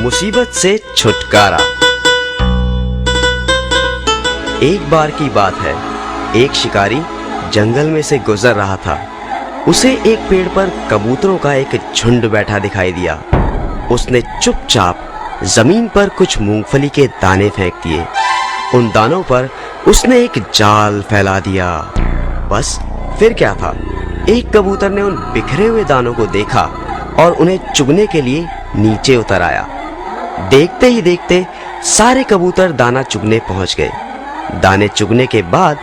मुसीबत से छुटकारा। एक बार की बात है, एक शिकारी जंगल में से गुजर रहा था। उसे एक पेड़ पर कबूतरों का एक झुंड बैठा दिखाई दिया। उसने चुपचाप जमीन पर कुछ मूंगफली के दाने फेंक दिए। उन दानों पर उसने एक जाल फैला दिया। बस फिर क्या था, एक कबूतर ने उन बिखरे हुए दानों को देखा और उन्हें चुगने के लिए नीचे उतर आया। देखते ही देखते सारे कबूतर दाना चुगने पहुंच गए। दाने चुगने के बाद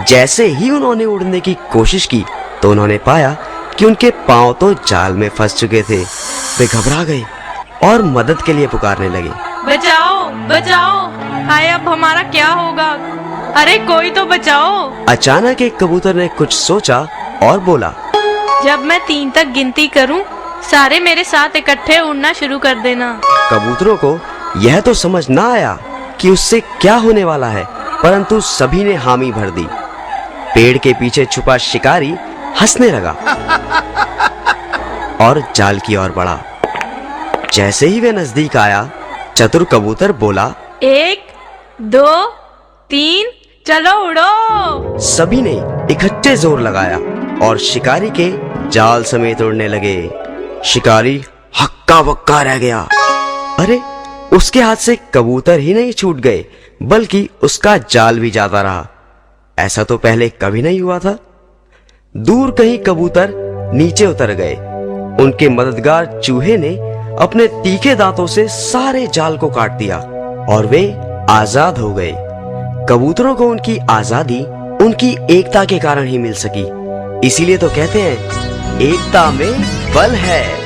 जैसे ही उन्होंने उड़ने की कोशिश की तो उन्होंने पाया कि उनके पांव तो जाल में फंस चुके थे। वे घबरा गए और मदद के लिए पुकारने लगे, बचाओ बचाओ, हाय अब हमारा क्या होगा, अरे कोई तो बचाओ। अचानक एक कबूतर ने कुछ सोचा और बोला, जब मैं 3 तक गिनती करूं, सारे मेरे साथ इकट्ठे उड़ना शुरू कर देना। कबूतरों को यह तो समझ ना आया कि उससे क्या होने वाला है, परंतु सभी ने हामी भर दी। पेड़ के पीछे छुपा शिकारी हंसने लगा और जाल की ओर बढ़ा। जैसे ही वे नजदीक आया, चतुर कबूतर बोला, 1 2 3 चलो उड़ो। सभी ने इकट्ठे जोर लगाया और शिकारी के जाल समेत उड़ने लगे। शिकारी हक्का बक्का रह गया। अरे, उसके हाथ से कबूतर ही नहीं छूट गए, बल्कि उसका जाल भी जाता रहा। ऐसा तो पहले कभी नहीं हुआ था। दूर कहीं कबूतर नीचे उतर गए। उनके मददगार चूहे ने अपने तीखे दांतों से सारे जाल को काट दिया और वे आजाद हो गए। कबूतरों को उनकी आजादी उनकी एकता के कारण ही मिल सकी। इसीलिए तो कहते हैं, एकता में बल है।